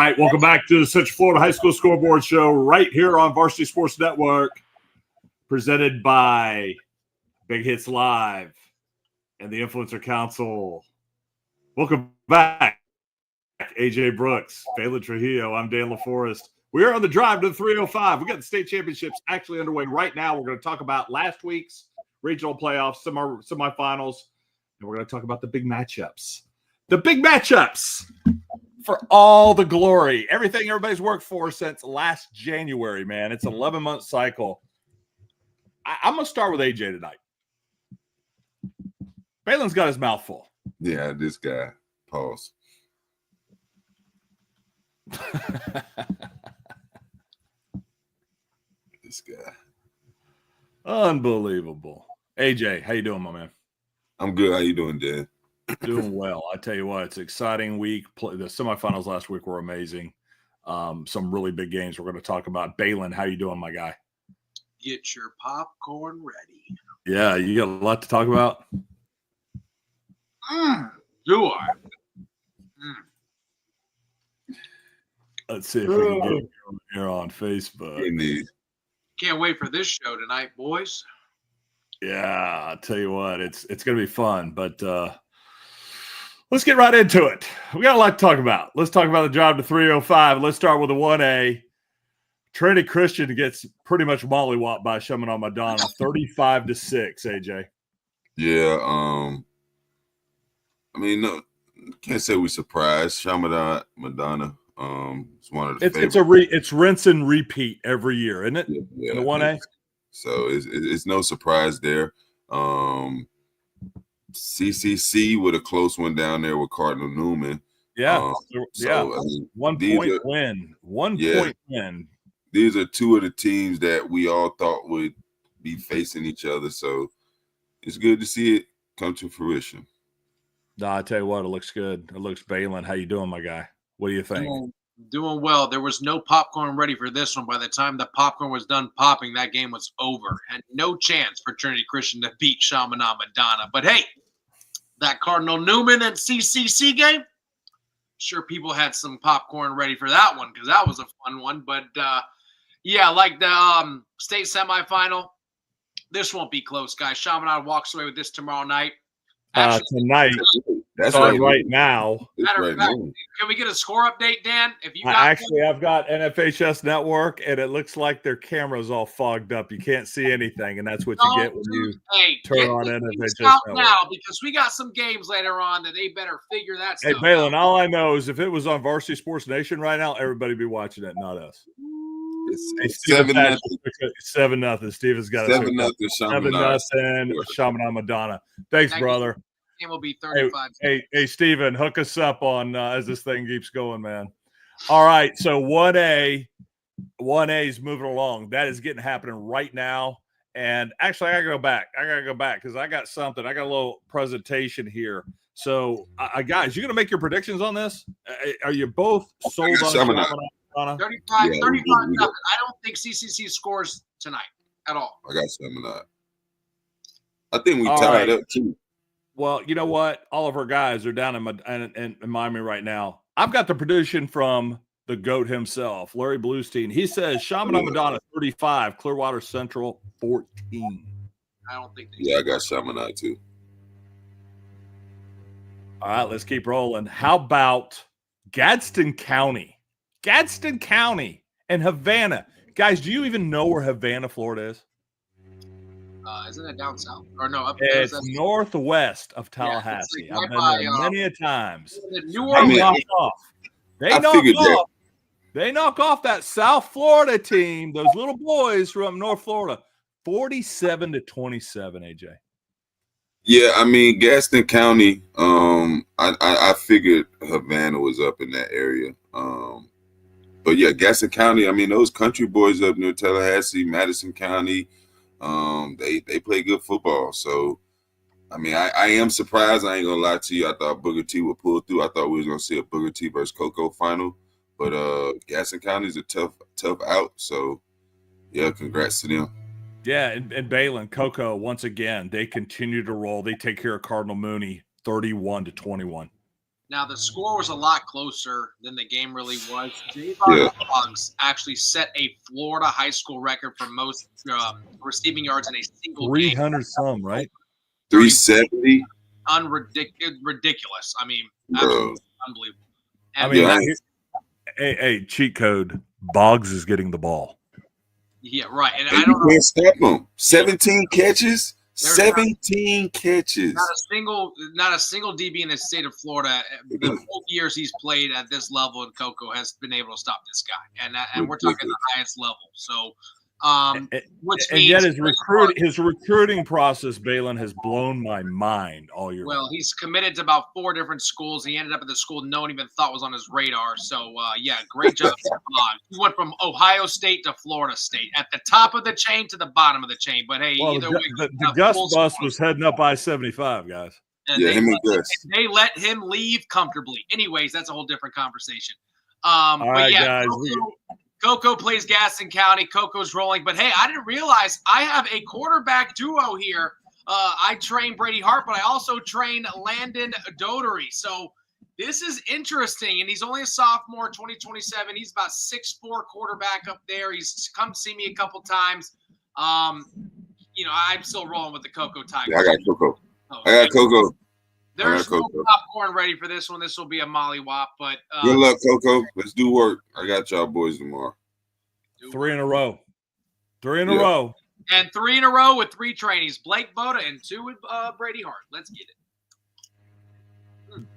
right, welcome back to the Central Florida High School Scoreboard Show right here on Varsity Sports Network, presented by Big Hits Live and the Influencer Council. Welcome back, AJ Brooks, Baylin Trujillo. I'm Dan LaForest. We are on the drive to the 305. We got the state championships actually underway right now. We're going to talk about last week's regional playoffs, semifinals, and we're going to talk about the big matchups. The big matchups for all the glory. Everything everybody's worked for since last January, man. It's an 11-month cycle. I'm going to start with AJ tonight. Baylin's got his mouth full. Yeah, this guy. Pause. This guy. Unbelievable. AJ, how you doing, my man? I'm good. How you doing, Dan? Doing well. I tell you what, it's an exciting week. The semifinals last week were amazing. Some really big games we're going to talk about. Baylin, how you doing, my guy? Get your popcorn ready. Yeah, you got a lot to talk about? Do I? Let's see if we can get here on Facebook. Indeed. Can't wait for this show tonight, boys. Yeah, I'll tell you what, it's going to be fun, but let's get right into it. We got a lot to talk about. Let's talk about the drive to 305. Let's start with the 1A. Trinity Christian gets pretty much mollywopped by Chaminade Madonna, 35-6, AJ. Yeah, I mean, no, can't say we surprised. Chaminade Madonna. It's one of the favorites. It's rinse and repeat every year, isn't it? Yeah, in the 1A. So it's no surprise there. CCC with a close one down there with Cardinal Newman. Yeah, I mean, 1 point win. 1 point win. These are two of the teams that we all thought would be facing each other. So it's good to see it come to fruition. No, I tell you what, it looks good. It looks Baylin. How you doing, my guy? What do you think? Doing well. There was no popcorn ready for this one. By the time the popcorn was done popping, that game was over. And no chance for Trinity Christian to beat Chaminade Madonna. But hey, that Cardinal Newman and CCC game, sure people had some popcorn ready for that one because that was a fun one. But yeah, like the state semifinal, this won't be close, guys. Chaminade walks away with this tomorrow night. Tonight. That's right now. Matter of fact, can we get a score update, Dan? If you I've got NFHS Network, and it looks like their camera's all fogged up. You can't see anything, and that's what you get when you turn on NFHS Network. Now, because we got some games later on that they better figure that stuff out. Hey, Baylin, all I know is if it was on Varsity Sports Nation right now, everybody be watching it, not us. It's 7-0. 7-0. Steven's got 7-0. 7-0. Chaminade Madonna. Thanks, brother. Game will be 35. Hey, Steven, hook us up on as this thing keeps going, man. All right, so 1A is moving along. That is happening right now. And actually, I gotta go back because I got something. I got a little presentation here. So, guys, you gonna make your predictions on this? Are you both sold on Chaminade? 35, 35 nothing. I don't think CCC scores tonight at all. I got Chaminade. I think we tied up too. Well, you know what? All of our guys are down in Miami right now. I've got the prediction from the GOAT himself, Larry Bluestein. He says Chaminade Madonna 35, Clearwater Central 14. I don't think. I got Chaminade too. All right, let's keep rolling. How about Gadsden County? Gadsden County and Havana. Guys, do you even know where Havana, Florida is? Isn't it down south? Or no, up there? It's northwest of Tallahassee. Yeah, like I've been there many a times. They knock off that South Florida team, those little boys from North Florida, 47-27, AJ. Yeah, I mean, Gaston County, I figured Havana was up in that area. But yeah, Gaston County, I mean, those country boys up near Tallahassee, Madison County, they play good football. So, I mean, I am surprised. I ain't gonna lie to you. I thought Booker T would pull through. I thought we was gonna see a Booker T versus Coco final. But Gaston County is a tough out. So, yeah, congrats to them. Yeah, and Baylin, Coco, once again, they continue to roll. They take care of Cardinal Mooney 31-21. Now, the score was a lot closer than the game really was. Javon Boggs actually set a Florida high school record for most receiving yards in a single 300 game. some, right? 370. Ridiculous. I mean, absolutely unbelievable. And hey, cheat code. Boggs is getting the ball. Yeah, right. And I don't know. Can't stop him. 17 catches. 17 catches. Not a single DB in the state of Florida. The 4 years he's played at this level in Cocoa has been able to stop this guy, and we're talking the highest level. So, which means yet his recruiting process, Baylin, has blown my mind all year. Well, he's committed to about 4 different schools. He ended up at the school no one even thought was on his radar. So, great job. He went from Ohio State to Florida State, at the top of the chain to the bottom of the chain. But hey, either way, the Gus bus was heading up I-75, guys. And they let him leave comfortably. Anyways, that's a whole different conversation. All right, guys. Cocoa plays Gaston County. Coco's rolling. But, hey, I didn't realize I have a quarterback duo here. I train Brady Hart, but I also train Landon Dotery. So this is interesting. And he's only a sophomore, 2027. He's about 6'4" quarterback up there. He's come see me a couple times. I'm still rolling with the Cocoa Tigers. Yeah, I got Cocoa. I got Cocoa. There's no popcorn ready for this one. This will be a mollywop, but good luck, Coco. Let's do work. I got y'all boys tomorrow. 3 in a row. 3 in a row. And 3 in a row with 3 trainees. Blake Boda and 2 with Brady Hart. Let's get it.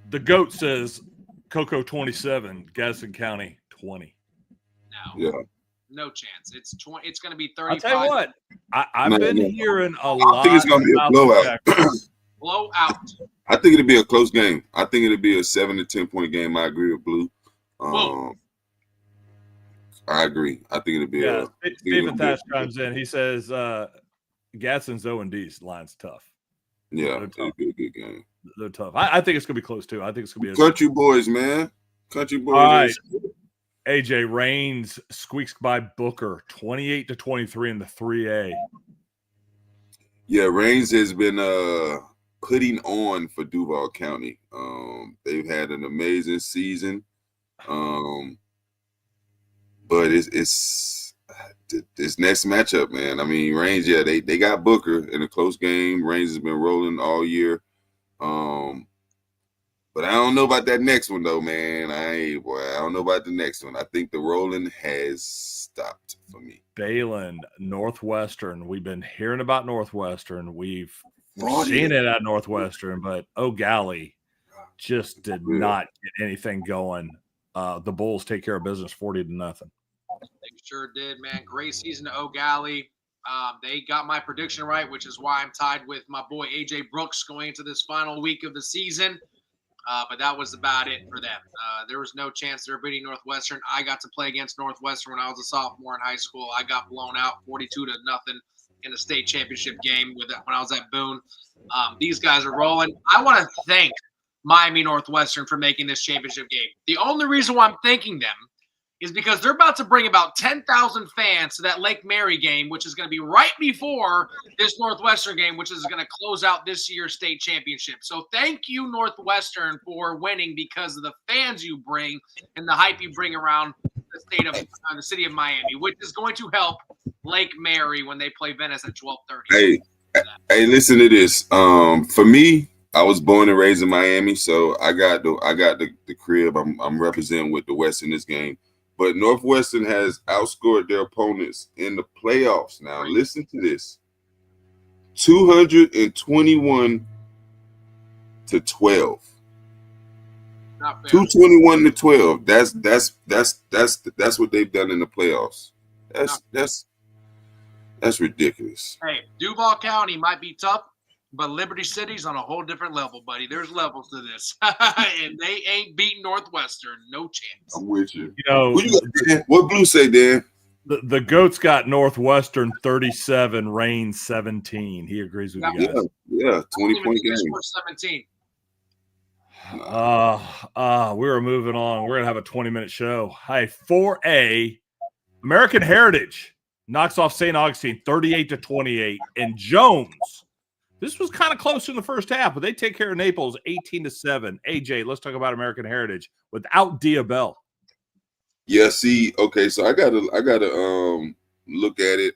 The GOAT says Coco 27, Gaston County 20. No chance. It's 20. It's going to be 35. I'll tell you what. I've been hearing a lot. I think it's going to be a blowout. Blowout. I think it'll be a close game. I think it'll be a 7 to 10 point game. I agree with Blue. I agree. I think it'll be Stephen Thatch comes in. He says Gadsden's 0-D line's tough. Yeah, it'll be a good game. They're tough. I think it's going to be close, too. I think it's going to be Country boys, man. Country boys. All right. AJ Raines squeaks by Booker 28 to 23 in the 3A. Yeah, Raines has been putting on for Duval County. They've had an amazing season. But it's this next matchup, man. I mean, Raines, they got Booker in a close game. Raines has been rolling all year. But I don't know about that next one, though, man. I don't know about the next one. I think the rolling has stopped for me. Baylin, Northwestern. We've been hearing about Northwestern. We've seen it at Northwestern, but O'Galley just did not get anything going. The Bulls take care of business 40-0. They sure did, man. Great season to O'Galley. They got my prediction right, which is why I'm tied with my boy AJ Brooks going into this final week of the season. But that was about it for them. There was no chance they were beating Northwestern. I got to play against Northwestern when I was a sophomore in high school. I got blown out 42-0 in the state championship game when I was at Boone. These guys are rolling. I want to thank Miami Northwestern for making this championship game. The only reason why I'm thanking them is because they're about to bring about 10,000 fans to that Lake Mary game, which is going to be right before this Northwestern game, which is going to close out this year's state championship. So thank you, Northwestern, for winning because of the fans you bring and the hype you bring around the city of Miami, which is going to help Lake Mary when they play Venice at 12:30. Hey, listen to this. For me, I was born and raised in Miami, so I got the crib. I'm representing with the West in this game. But Northwestern has outscored their opponents in the playoffs. Now, listen to this: 221-12. 221-12. That's what they've done in the playoffs. That's ridiculous. Hey, Duval County might be tough, but Liberty City's on a whole different level, buddy. There's levels to this. And they ain't beating Northwestern. No chance. I'm with you. What Blue say, Dan? The GOAT's got Northwestern 37, Raines 17. He agrees with you guys. Yeah, 20-point game. 17. We were moving on. We're going to have a 20-minute show. Hi, 4A, American Heritage knocks off St. Augustine 38-28. And Jones This was kind of close in the first half, but they take care of Naples 18-7. AJ, let's talk about American Heritage without Diabell. Yeah, see, okay, so I gotta look at it.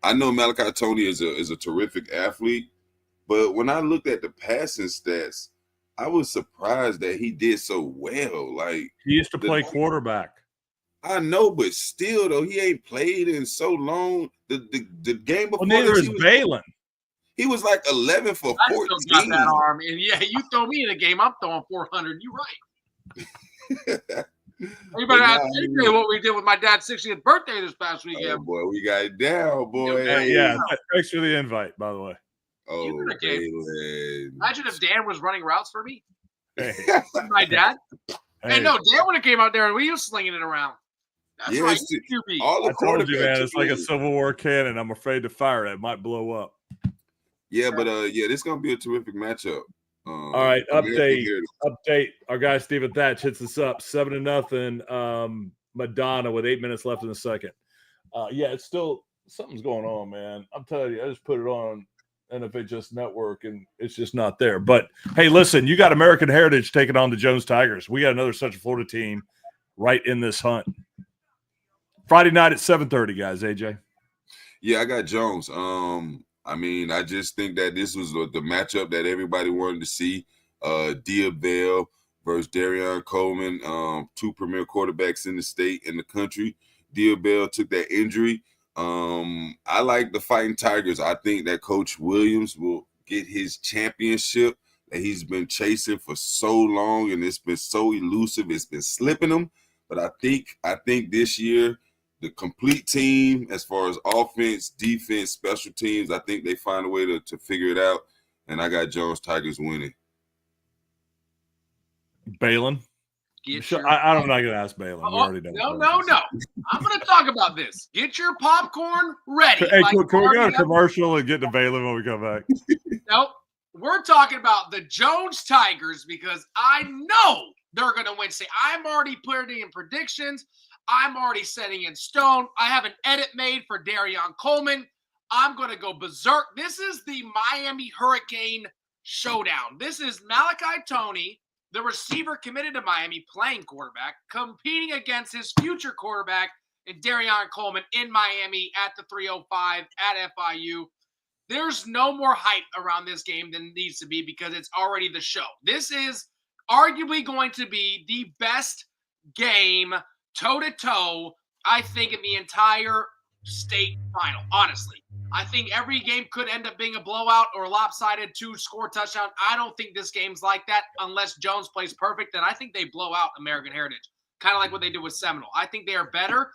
I know Malachi Tony is a terrific athlete, but when I looked at the passing stats, I was surprised that he did so well. Like, he used to play quarterback. I know, but still, though, he ain't played in so long. The game before neither is Baylin. He was like 11 for 14. I still got that arm, and yeah, you throw me in a game, I'm throwing 400. You're right. Everybody asked me what we did with my dad's 60th birthday this past weekend. Oh, boy, we got it down, boy. Yeah, thanks for the invite, by the way. Oh, imagine if Dan was running routes for me. Hey. My dad. Hey, no, Dan would have came out there and we was slinging it around. That's right. I told you, man, it's like a Civil War cannon. I'm afraid to fire it. It might blow up. Yeah, but this is gonna be a terrific matchup. All right, update. Our guy Stephen Thatch hits us up 7-0. Madonna with 8 minutes left in the second. It's still something's going on, man. I'm telling you, I just put it on NFHS Network and it's just not there. But hey, listen, you got American Heritage taking on the Jones Tigers. We got another Central Florida team right in this hunt. Friday night at 7:30, guys. AJ. Yeah, I got Jones. I just think that this was the matchup that everybody wanted to see. Diabell versus Darion Coleman, two premier quarterbacks in the state, in the country. Diabell took that injury. I like the Fighting Tigers. I think that Coach Williams will get his championship that he's been chasing for so long, and it's been so elusive. It's been slipping him. But I think this year, the complete team, as far as offense, defense, special teams, I think they find a way to figure it out. And I got Jones Tigers winning. Baylin? I'm not going to ask Baylin. We already know. No. I'm going to talk about this. Get your popcorn ready. Hey, can we go to commercial and get to Baylin when we come back? Nope. We're talking about the Jones Tigers because I know they're going to win. I'm already putting in predictions. I'm already setting in stone. I have an edit made for Darion Coleman. I'm going to go berserk. This is the Miami Hurricane showdown. This is Malachi Tony, the receiver committed to Miami, playing quarterback, competing against his future quarterback in Darion Coleman in Miami at the 305 at FIU. There's no more hype around this game than needs to be because it's already the show. This is arguably going to be the best game toe-to-toe, I think, in the entire state final, honestly. I think every game could end up being a blowout or lopsided 2-score touchdown. I don't think this game's like that unless Jones plays perfect, and I think they blow out American Heritage, kind of like what they did with Seminole. I think they are better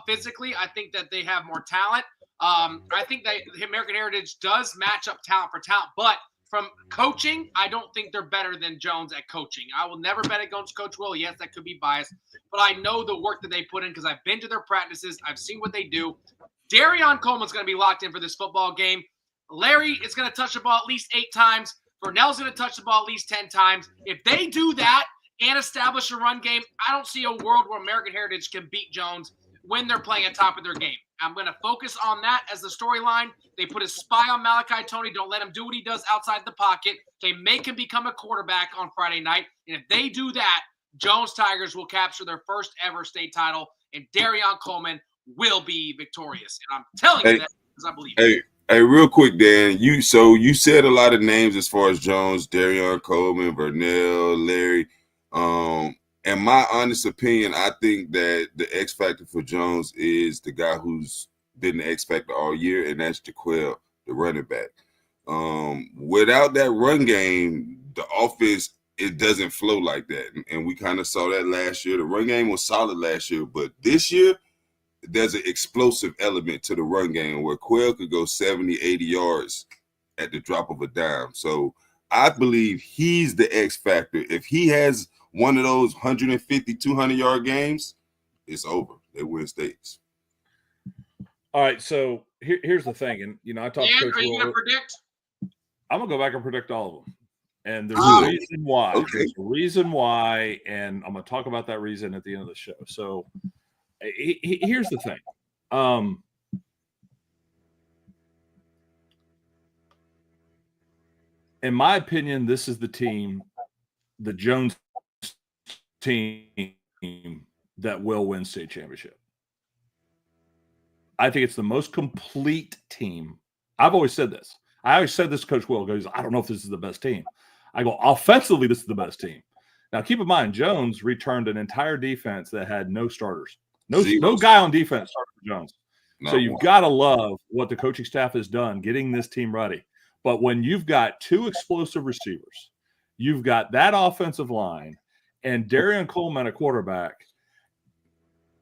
physically. I think that they have more talent. I think that American Heritage does match up talent for talent, but from coaching, I don't think they're better than Jones at coaching. I will never bet against Coach Will. Yes, that could be biased, but I know the work that they put in because I've been to their practices. I've seen what they do. Darion Coleman's going to be locked in for this football game. Larry is going to touch the ball at least 8 times. Vernell's going to touch the ball at least 10 times. If they do that and establish a run game, I don't see a world where American Heritage can beat Jones when they're playing at top of their game. I'm going to focus on that as the storyline. They put a spy on Malachi Tony. Don't let him do what he does outside the pocket. They make him become a quarterback on Friday night. And if they do that, Jones Tigers will capture their first ever state title, and Darion Coleman will be victorious. And I'm telling you that because I believe it. Hey, real quick, Dan, you said a lot of names as far as Jones, Darion Coleman, Vernell, Larry. In my honest opinion, I think that the X factor for Jones is the guy who's been the X factor all year, and that's Jaquel, the running back. Without that run game, the offense, it doesn't flow like that. And we kind of saw that last year. The run game was solid last year, but this year, there's an explosive element to the run game where Quell could go 70, 80 yards at the drop of a dime. So I believe he's the X factor. If he has one of those 150, 200-yard games, it's over. They win states. All right, so here's the thing. And, I talked to Coach Are you going to predict? I'm going to go back and predict all of them. And there's a reason why. Okay. There's a reason why, and I'm going to talk about that reason at the end of the show. So here's the thing. in my opinion, this is the team, the Jones team, that will win state championship. I think it's the most complete team. I've always said this. I always said this, Coach Will goes, I don't know if this is the best team. I go, offensively, this is the best team. Now, keep in mind, Jones returned an entire defense that had no starters. No guy on defense started for Jones. So you've got to love what the coaching staff has done getting this team ready. But when you've got two explosive receivers, you've got that offensive line, and Darian Coleman at quarterback,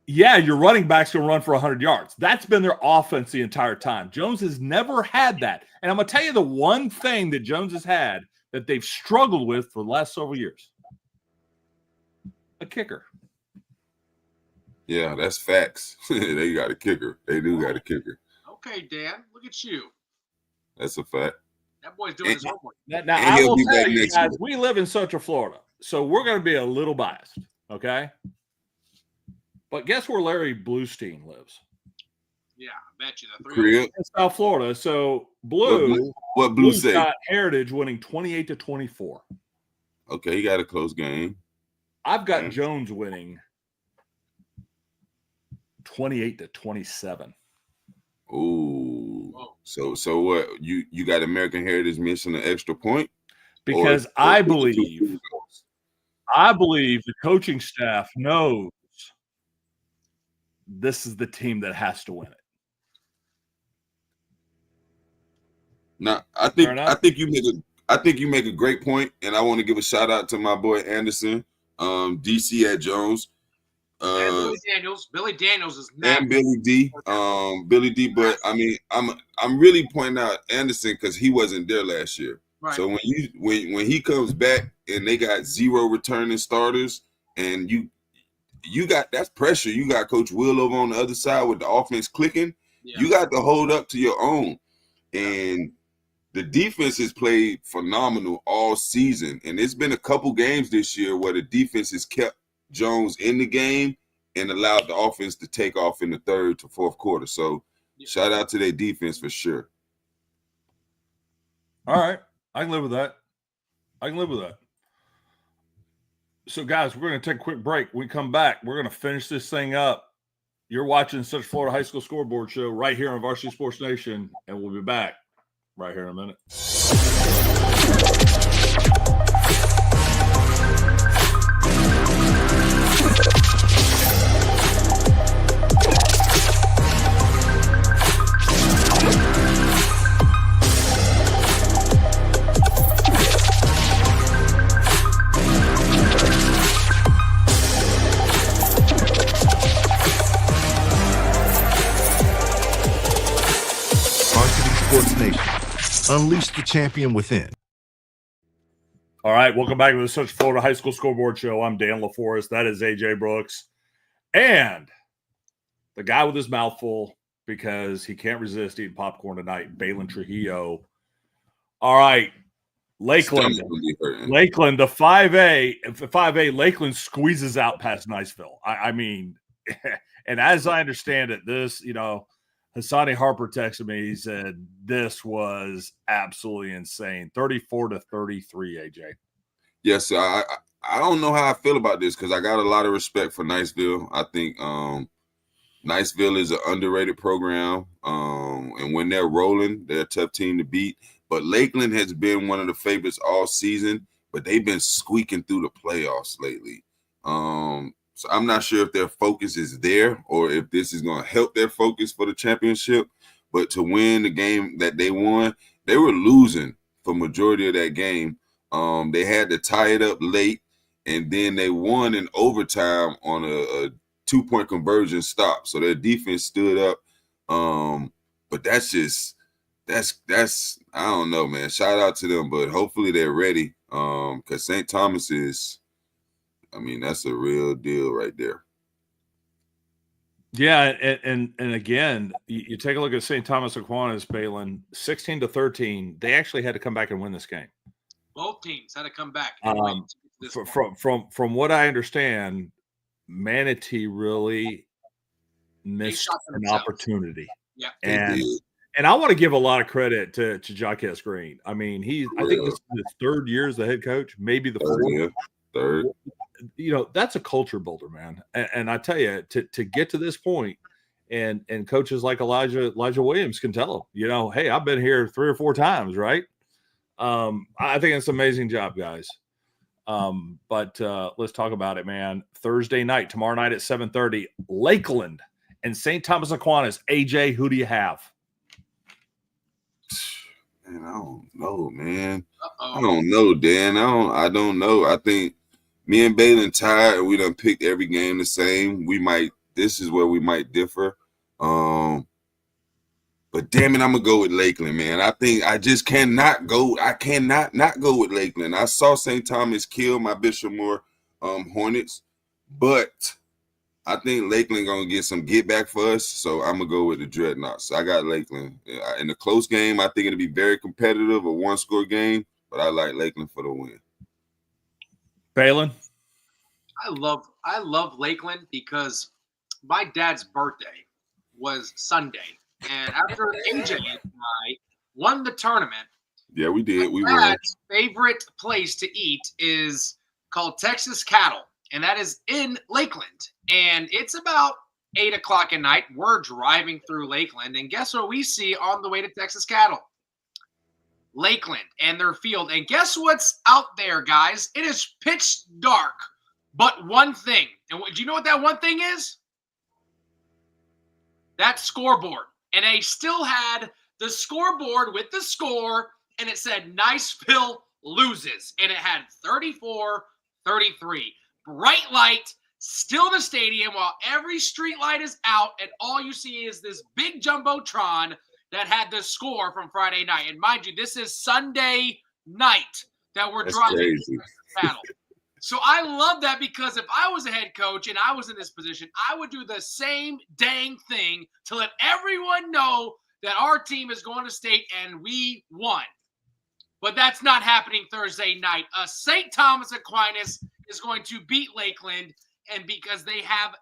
yeah, your running back's going to run for 100 yards. That's been their offense the entire time. Jones has never had that. And I'm going to tell you the one thing that Jones has had that they've struggled with for the last several years. A kicker. Yeah, that's facts. They got a kicker. They do got a kicker. Okay, Dan, look at you. That's a fact. That boy's doing his homework. Now I will tell you guys, we live in Central Florida, so we're going to be a little biased, okay? But guess where Larry Bluestein lives? Yeah, I bet you. In South Florida. So what Blue say? Got Heritage winning 28-24. Okay, he got a close game. I've got Jones winning 28-27. Ooh. So what? You got American Heritage missing an extra point? Because I believe the coaching staff knows this is the team that has to win it. Now, I think you make a great point, and I want to give a shout out to my boy Anderson, DC at Jones, and Billy Daniels is mad. And Billy D, But I mean, I'm really pointing out Anderson because he wasn't there last year. Right. So when he comes back and they got 0 returning starters, and you got that's pressure. You got Coach Will over on the other side with the offense clicking. Yeah. You got to hold up to your own. And the defense has played phenomenal all season. And it's been a couple games this year where the defense has kept Jones in the game and allowed the offense to take off in the third to fourth quarter. So shout out to their defense for sure. All right. I can live with that. So, guys, we're going to take a quick break. When we come back, we're going to finish this thing up. You're watching Central Florida High School Scoreboard Show right here on Varsity Sports Nation, and we'll be back right here in a minute. Unleash the champion within. All right, welcome back to the Central Florida High School Scoreboard Show. I'm Dan LaForest. That is AJ Brooks. And the guy with his mouth full because he can't resist eating popcorn tonight, Baylin Trujillo. All right, Lakeland, the 5A, Lakeland squeezes out past Niceville. I mean, and as I understand it, this, Hassani Harper texted me. He said this was absolutely insane. 34-33, AJ. Yes, I don't know how I feel about this because I got a lot of respect for Niceville. I think Niceville is an underrated program. And when they're rolling, they're a tough team to beat. But Lakeland has been one of the favorites all season, but they've been squeaking through the playoffs lately. So I'm not sure if their focus is there or if this is going to help their focus for the championship. But to win the game that they won, they were losing for majority of that game. They had to tie it up late, and then they won in overtime on a 2-point conversion stop. So their defense stood up. But that's I don't know, man. Shout out to them, but hopefully they're ready because St. Thomas is – that's a real deal right there. Yeah, and again, you take a look at St. Thomas Aquinas, Baylin, 16-13. They actually had to come back and win this game. Both teams had to come back. From what I understand, Manatee really missed an opportunity. Yeah, And I want to give a lot of credit to Jaquez Green. I mean, I think this is his third year as the head coach, maybe the fourth. Yeah. Third. You know, that's a culture builder, man. And I tell you, to get to this point, and coaches like Elijah Williams can tell him, you know, hey, I've been here 3 or 4 times, right? I think it's an amazing job, guys. But let's talk about it, man. Thursday night, tomorrow night at 7:30, Lakeland and St. Thomas Aquinas. AJ, who do you have? Man, I don't know, man. I don't know, Dan. I don't know. I think me and Baylin tied. We done picked every game the same. This is where we might differ. But damn it, I'm gonna go with Lakeland, man. I think I just cannot go. I cannot not go with Lakeland. I saw St. Thomas kill my Bishop Moore Hornets, but I think Lakeland gonna get some get back for us. So I'm gonna go with the Dreadnoughts. I got Lakeland in a close game. I think it'll be very competitive, a 1-score game, but I like Lakeland for the win. Baylin? I love Lakeland because my dad's birthday was Sunday. And after AJ and I won the tournament, yeah, we did. We my won. dad's favorite place to eat is called Texas Cattle, and that is in Lakeland. And it's about 8 o'clock at night. We're driving through Lakeland, and guess what we see on the way to Texas Cattle? Lakeland and their field. And guess what's out there, guys? It is pitch dark, but one thing. And do you know what that one thing is? That scoreboard. And they still had the scoreboard with the score, and it said Niceville loses. And it had 34-33. Bright light, still in the stadium while every street light is out, and all you see is this big jumbotron that had the score from Friday night. And mind you, this is Sunday night that we're driving to battle. So I love that because if I was a head coach and I was in this position, I would do the same dang thing to let everyone know that our team is going to state and we won. But that's not happening Thursday night. St. Thomas Aquinas is going to beat Lakeland, and because they have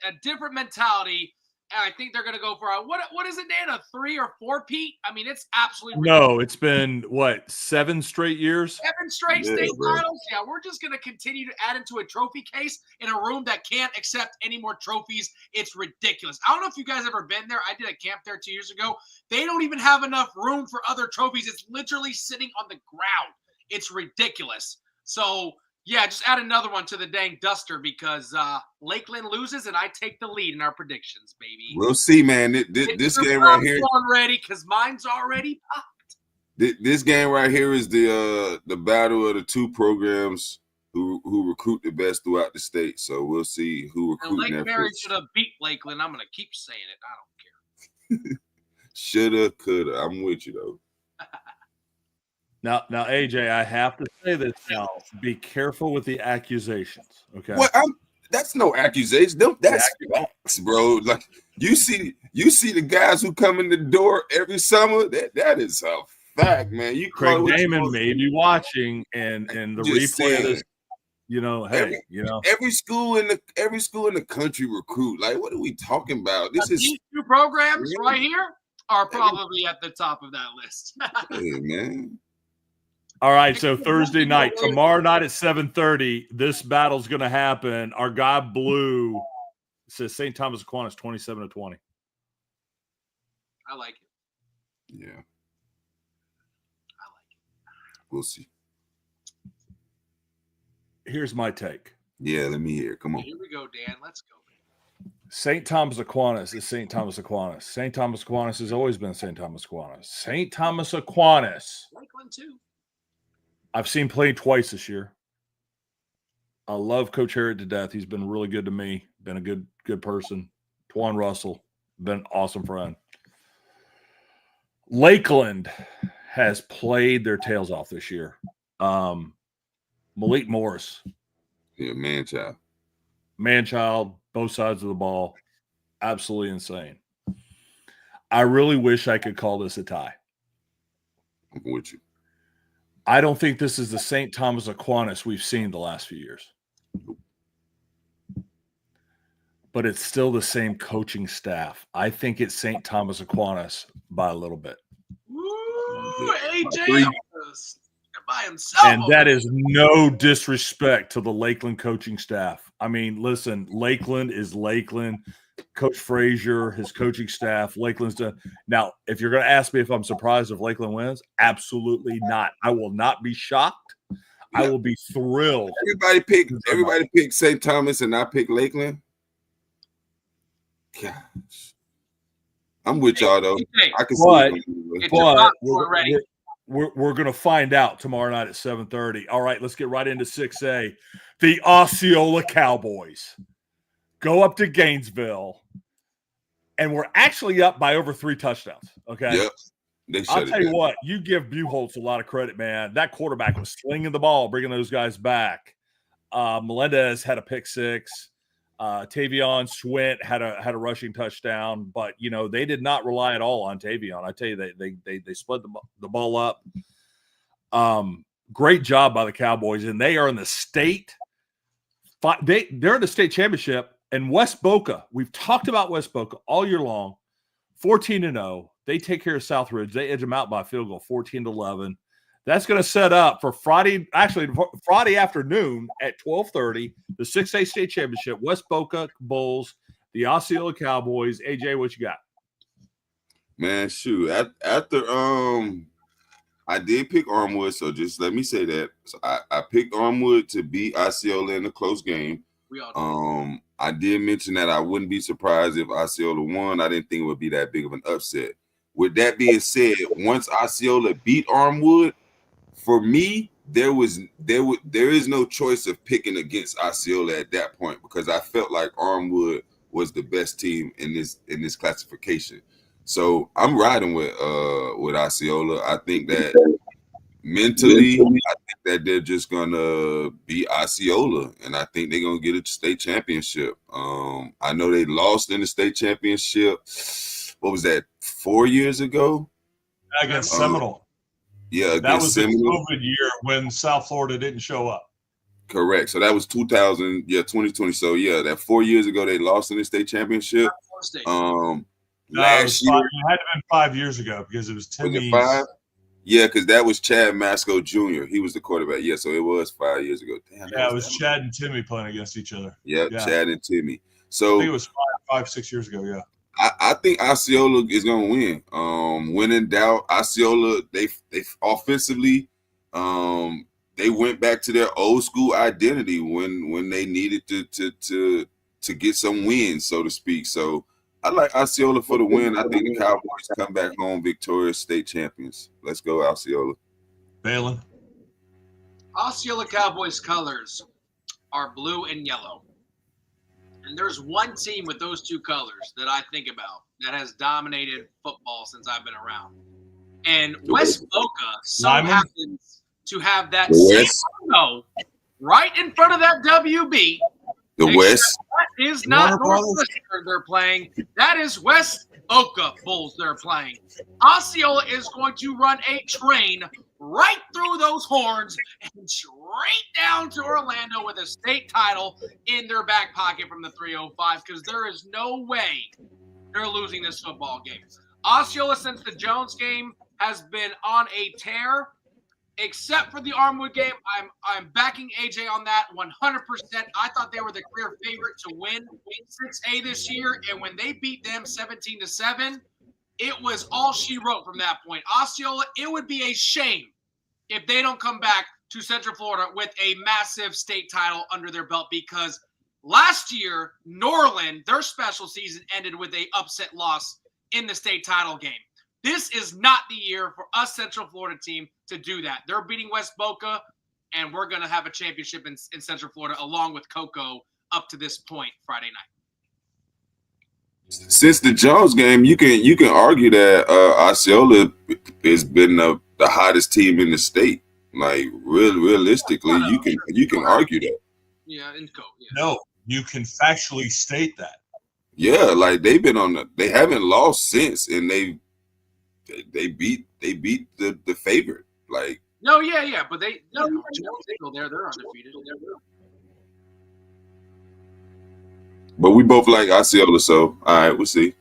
a different mentality, and I think they're going to go for what is it, Dan? A 3 or 4 Pete? I mean, it's absolutely ridiculous. No, it's been what, 7 straight years? 7 straight state titles. Yeah, we're just going to continue to add into a trophy case in a room that can't accept any more trophies. It's ridiculous. I don't know if you guys ever been there. I did a camp there 2 years ago. They don't even have enough room for other trophies. It's literally sitting on the ground. It's ridiculous. So yeah, just add another one to the dang duster because Lakeland loses and I take the lead in our predictions, baby. We'll see, man. This game right here. Ready because mine's already popped. This game right here is the battle of the two programs who recruit the best throughout the state. So we'll see who recruiting Lake that Mary first. should have beat Lakeland. I'm gonna keep saying it. I don't care. Shoulda, coulda. I'm with you though. Now, AJ, I have to say this now. Be careful with the accusations, okay? Well, that's no accusation. That's facts, bro. Like you see the guys who come in the door every summer. That is a fact, man. You Craig Damon may be watching, and the replay of this. You know, hey, every school in the country recruit. Like, what are we talking about? These two programs right here are probably at the top of that list. Hey, man. All right, so Thursday night, tomorrow night at 7:30, this battle's going to happen. Our guy Blue says St. Thomas Aquinas 27-20. I like it. Yeah, I like it. We'll see. Here's my take. Yeah, let me hear. Come on. Here we go, Dan. Let's go. St. Thomas Aquinas is St. Thomas Aquinas. St. Thomas Aquinas has always been St. Thomas Aquinas. St. Thomas Aquinas. Lakeland too. I've seen play twice this year. I love Coach Harrod to death. He's been really good to me. Been a good person. Twan Russell, been an awesome friend. Lakeland has played their tails off this year. Malik Morris. Yeah, Man-child, both sides of the ball. Absolutely insane. I really wish I could call this a tie. I'm with you. I don't think this is the St. Thomas Aquinas we've seen the last few years. but it's still the same coaching staff. I think it's St. Thomas Aquinas by a little bit. Woo, AJ by himself. And that is no disrespect to the Lakeland coaching staff. I mean, listen, Lakeland is Lakeland. Coach Frazier, his coaching staff, Lakeland's done. Now, if you're going to ask me if I'm surprised if Lakeland wins, absolutely not. I will not be shocked. Yeah. I will be thrilled. Everybody picked St. Thomas, and I picked Lakeland. Gosh, I'm with y'all though. I can see. But we're going to find out tomorrow night at 7:30. All right, let's get right into 6A. The Osceola Cowboys go up to Gainesville, and we're actually up by over 3 touchdowns. Okay. Yep. I'll tell you what, you give Buchholz a lot of credit, man. That quarterback was slinging the ball, bringing those guys back. Melendez had a pick 6. Tavion Swint had a rushing touchdown, but they did not rely at all on Tavion. I tell you, they split the ball up. Great job by the Cowboys, and they are in the state. They're in the state championship. And West Boca, we've talked about West Boca all year long. 14-0. They take care of Southridge. They edge them out by a field goal, 14-11. That's going to set up for Friday afternoon at 12:30, the 6A state championship. West Boca Bulls, the Osceola Cowboys. AJ, what you got? Man, shoot. After I did pick Armwood, so just let me say that. So I picked Armwood to beat Osceola in a close game. I did mention that I wouldn't be surprised if Osceola won. I didn't think it would be that big of an upset. With that being said, once Osceola beat Armwood, for me, there is no choice of picking against Osceola at that point because I felt like Armwood was the best team in this classification. So I'm riding with Osceola. I think that mentally, I think that they're just gonna beat Osceola, and I think they're gonna get a state championship. I know they lost in the state championship. What was that? 4 years ago against Seminole. Yeah, that was Seminole. The COVID year when South Florida didn't show up. Correct. So that was 2020. So yeah, that 4 years ago they lost in the state championship. Last year it had to have been 5 years ago because it was Timmy's. Was it 5? Yeah, because that was Chad Masco Jr. He was the quarterback. Yeah, so it was 5 years ago. Damn. Yeah, it was Chad and Timmy playing against each other. Yep, yeah, Chad and Timmy. So I think it was 6 years ago. Yeah. I think Osceola is going to win. When in doubt, Osceola, they offensively, they went back to their old school identity when they needed to get some wins, so to speak. So I like Osceola for the win. I think the Cowboys come back home victorious state champions. Let's go, Osceola. Baylin. Osceola Cowboys colors are blue and yellow. And there's one team with those two colors that I think about that has dominated football since I've been around. And West Boca happens to have that same logo right in front of that WB. The West. That is not Northwestern they're playing. That is West Boca Bulls they're playing. Osceola is going to run a train right through those horns and straight down to Orlando with a state title in their back pocket from the 305 because there is no way they're losing this football game. Osceola, since the Jones game, has been on a tear. Except for the Armwood game, I'm backing AJ on that 100%. I thought they were the clear favorite to win 6A this year, and when they beat them 17-7, it was all she wrote from that point. Osceola, it would be a shame if they don't come back to Central Florida with a massive state title under their belt because last year, Norland, their special season ended with a upset loss in the state title game. This is not the year for us Central Florida team to do that. They're beating West Boca, and we're going to have a championship in Central Florida along with Cocoa up to this point Friday night. Since the Jones game, you can argue that Osceola has been the hottest team in the state. Like realistically, you can argue that. Yeah, in Cocoa. Yeah. No, you can factually state that. Yeah, like they've been they haven't lost since, and they beat the favorite. Like yeah, but they're undefeated. But we both like Osceola, so all right, we'll see.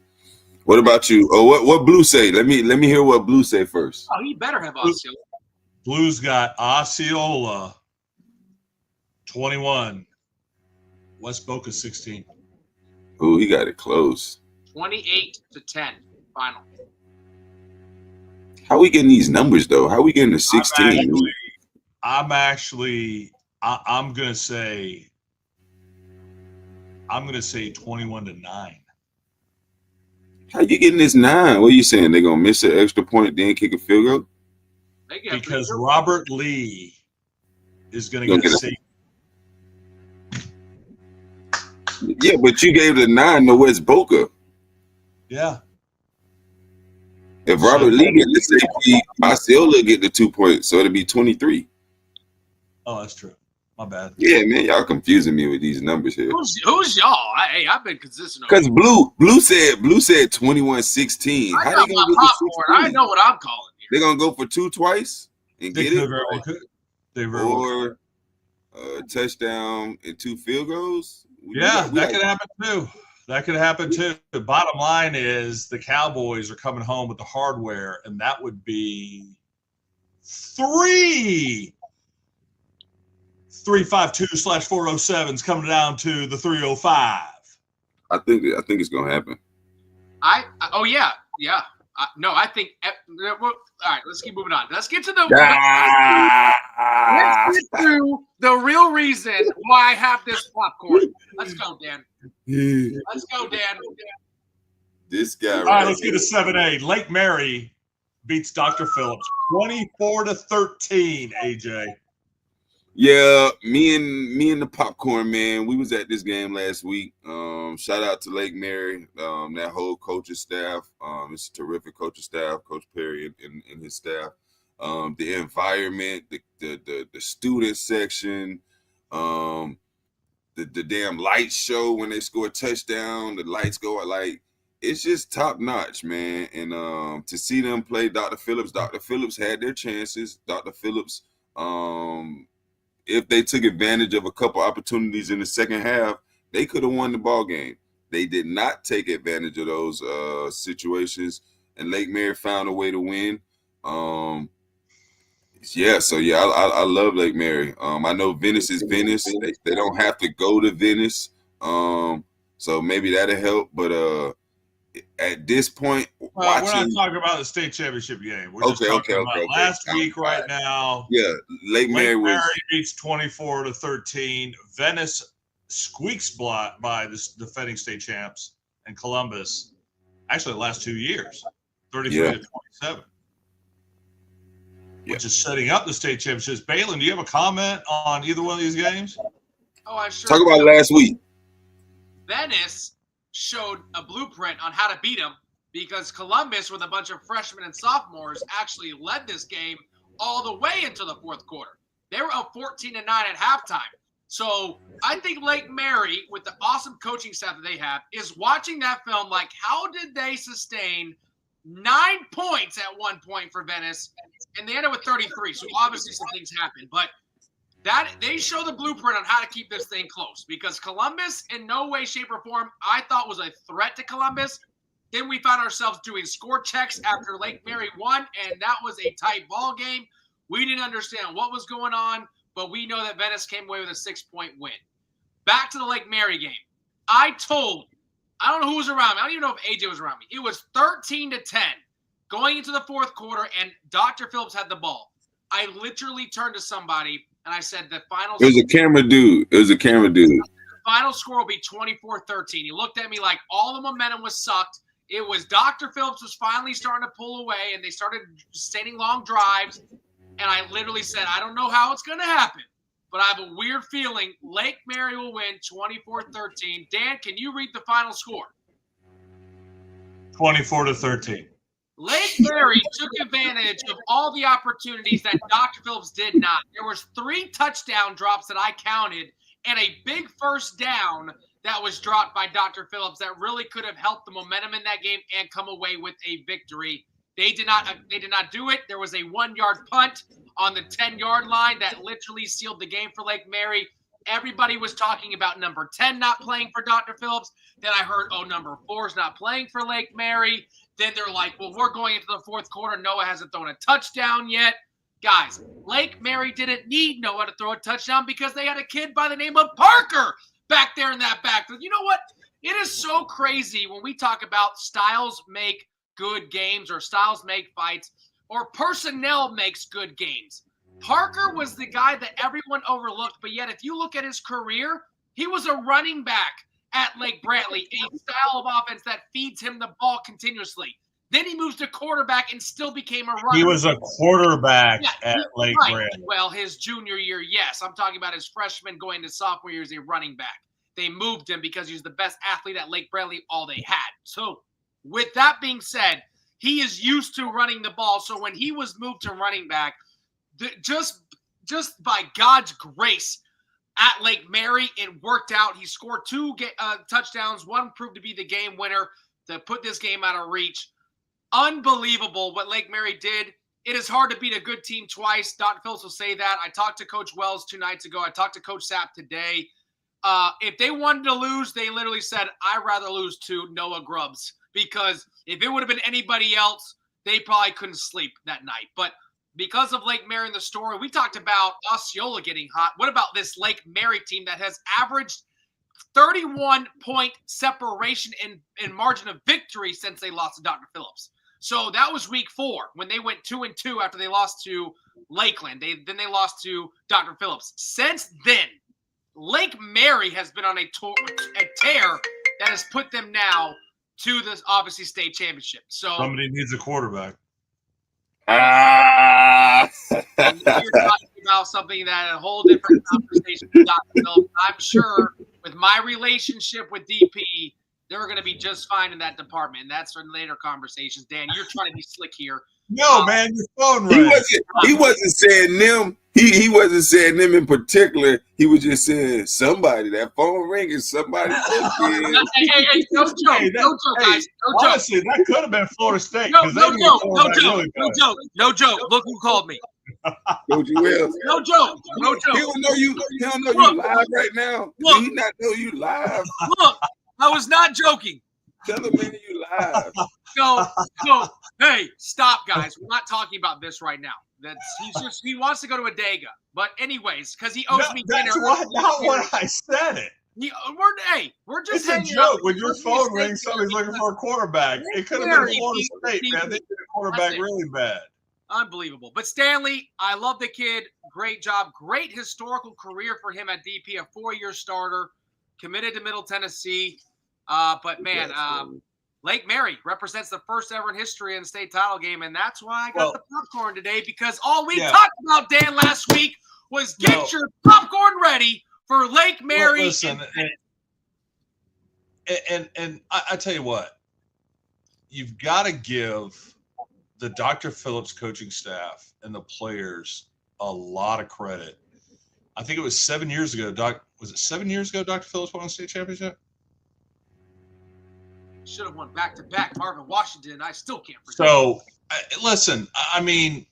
What about you? Oh, what Blue say? Let me hear what Blue say first. Oh, he better have Osceola. Blues got Osceola 21. West Boca 16. Oh, he got it close. 28-10 final. How we getting these numbers though? How we getting to 16? I'm gonna say 21-9. How you getting this 9? What are you saying? They're gonna miss an extra point, then kick a field goal? Because Robert Lee is gonna get a safety. Yeah, but you gave the 9 to West Boca. Yeah. If Robert Lee get the safety, Osceola get the 2 points, so it'll be 23. Oh, that's true. My bad. Yeah, man, y'all confusing me with these numbers here. Who's y'all? I've been consistent. Because Blue said 21-16. How they gonna get the 16? I know what I'm calling here. They're gonna go for 2 twice and get it, or a touchdown and 2 field goals. That could happen too. That could happen too. The bottom line is the Cowboys are coming home with the hardware, and that would be 352/407s coming down to the 305. I think it's gonna happen. I think. All right, let's keep moving on. Let's get to the real reason why I have this popcorn. Let's go, Dan. Let's go, Dan. This guy. All right, let's get a 7A. Lake Mary beats Dr. Phillips 24-13. AJ. Yeah, me and the popcorn man. We was at this game last week. Shout out to Lake Mary, that whole coaching staff. It's a terrific coaching staff, Coach Perry and his staff. The environment, the student section, the damn lights show when they score a touchdown. The lights go like it's just top notch, man. And to see them play Dr. Phillips had their chances. Dr. Phillips, if they took advantage of a couple opportunities in the second half, they could have won the ball game. They did not take advantage of those situations, and Lake Mary found a way to win. I love Lake Mary. I know Venice is Venice. They don't have to go to Venice, so maybe that'll help. But at this point, we're not talking about the state championship game. We're just talking about last week right now. Yeah, Lake Mary beats 24-13. Venice squeaks by the defending state champs, and Columbus, actually the last 2 years, 33-27. Which is setting up the state championships. Baylin, do you have a comment on either one of these games? Oh, I sure. Talk about last week. Venice showed a blueprint on how to beat them because Columbus, with a bunch of freshmen and sophomores, actually led this game all the way into the fourth quarter. They were up 14-9 at halftime. So I think Lake Mary, with the awesome coaching staff that they have, is watching that film like, how did they sustain 9 points at one point for Venice, and they ended with 33. So obviously some things happened, but that they show the blueprint on how to keep this thing close because Columbus, in no way, shape, or form, I thought was a threat to Columbus. Then we found ourselves doing score checks after Lake Mary won, and that was a tight ball game. We didn't understand what was going on, but we know that Venice came away with a 6-point win. Back to the Lake Mary game. I don't know who was around me. I don't even know if AJ was around me. It was 13-10 going into the fourth quarter, and Dr. Phillips had the ball. I literally turned to somebody, and I said the final – It was a camera dude. The final score will be 24-13. He looked at me like all the momentum was sucked. It was Dr. Phillips was finally starting to pull away, and they started sustaining long drives. And I literally said, I don't know how it's going to happen, but I have a weird feeling Lake Mary will win 24-13. Dan, can you read the final score? 24-13. Lake Mary took advantage of all the opportunities that Dr. Phillips did not. There was 3 touchdown drops that I counted and a big first down that was dropped by Dr. Phillips that really could have helped the momentum in that game and come away with a victory. They did not do it. There was a 1-yard punt on the 10-yard line that literally sealed the game for Lake Mary. everybody was talking about number 10 not playing for Dr. Phillips. Then I heard, number 4 is not playing for Lake Mary. Then they're like, well, we're going into the fourth quarter. Noah hasn't thrown a touchdown yet. Guys, Lake Mary didn't need Noah to throw a touchdown because they had a kid by the name of Parker back there in that backfield. You know what? It is so crazy when we talk about styles make good games or styles make fights or personnel makes good games. Parker was the guy that everyone overlooked, but yet if you look at his career, he was a running back at Lake Brantley, a style of offense that feeds him the ball continuously. Then he moves to quarterback and still became a runner. He was a quarterback at Lake Brantley. Well, his junior year, yes. I'm talking about his freshman going to sophomore year as a running back. They moved him because he was the best athlete at Lake Brantley, all they had. So with that being said, he is used to running the ball. So when he was moved to running back, just by God's grace at Lake Mary, it worked out. He scored 2 touchdowns. One proved to be the game winner to put this game out of reach. Unbelievable what Lake Mary did. It is hard to beat a good team twice. Dr. Phillips will say that. I talked to Coach Wells 2 nights ago. I talked to Coach Sapp today. If they wanted to lose, they literally said, I'd rather lose to Noah Grubbs, because if it would have been anybody else, they probably couldn't sleep that night. But because of Lake Mary in the story, we talked about Osceola getting hot. What about this Lake Mary team that has averaged 31-point separation in margin of victory since they lost to Dr. Phillips? So that was week 4 when they went 2-2 after they lost to Lakeland. Then they lost to Dr. Phillips. Since then, Lake Mary has been on a tear that has put them now to the obviously state championship. So somebody needs a quarterback. You're talking about something that a whole different conversation with Dr. Phillips. I'm sure with my relationship with DP, they're going to be just fine in that department. And that's for later conversations. Dan, you're trying to be slick here. No, man, your phone rang. He wasn't saying them. He wasn't saying them in particular. He was just saying somebody. That phone ringing. Somebody. Hey, no joke, guys. No joke. Honestly, that could have been Florida State. No joke. Look who called me. Coach Wells. No joke. He don't know you. He don't know you live right now. Look. Do he not know you live? Look, I was not joking. Tell him, man, you live. So, hey, stop, guys. We're not talking about this right now. He wants to go to a Dega. But anyways, because he owes me dinner. That's not what I said it. We're just It's a joke. When your phone rings, somebody's looking for a quarterback. It could have been Florida State, man. They did a quarterback really bad. Unbelievable. But Stanley, I love the kid. Great job. Great historical career for him at DP, a 4-year starter, committed to Middle Tennessee. But, man, Lake Mary represents the first ever in history in the state title game, and that's why I got the popcorn today, because all we talked about, Dan, last week was get your popcorn ready for Lake Mary. Listen, and I tell you what, you've got to give the Dr. Phillips coaching staff and the players a lot of credit. I think it was 7 years ago. Was it 7 years ago Dr. Phillips won the state championship? Should have won back-to-back. Marvin Washington, I still can't forget. So, listen, I mean,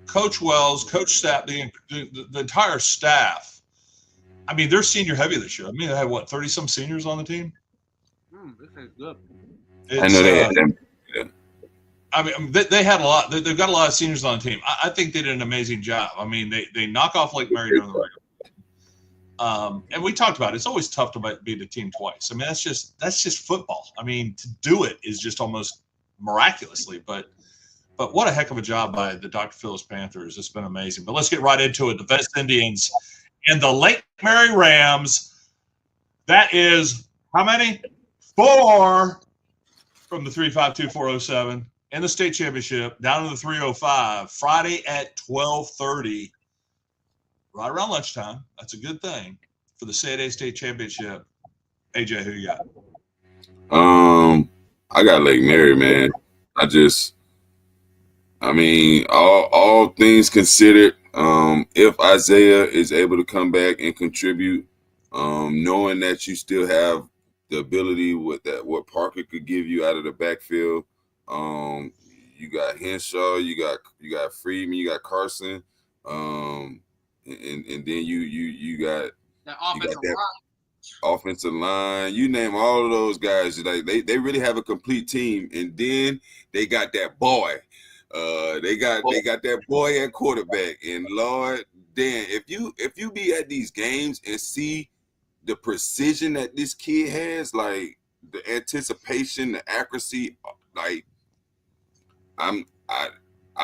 Coach Wells, Coach Sapp, the entire staff, I mean, they're senior heavy this year. I mean, they had, 30-some seniors on the team? This is good. I know they had them. I mean, they had a lot. They've got a lot of seniors on the team. I think they did an amazing job. I mean, they knock off Lake Mary during the regular. And we talked about it. It's always tough to beat a team twice. I mean, that's just football. I mean, to do it is just almost miraculously. But what a heck of a job by the Dr. Phillips Panthers. It's been amazing. But let's get right into it. The Vest Indians and the Lake Mary Rams. That is how many? 4 from the 352-407 in the state championship down to the 305 Friday at 12:30. Right around lunchtime. That's a good thing for the Saturday State Championship. AJ, who you got? I got Lake Mary, man. I mean, all things considered, if Isaiah is able to come back and contribute, knowing that you still have the ability with that, what Parker could give you out of the backfield, you got Henshaw, you got Freeman, you got Carson. and then you got That offensive that line. offensive line. You name all of those guys. Like they really have a complete team, and then they got that boy. They got that boy at quarterback. And Lord, Dan, if you be at these games and see the precision that this kid has, like the anticipation, the accuracy, like I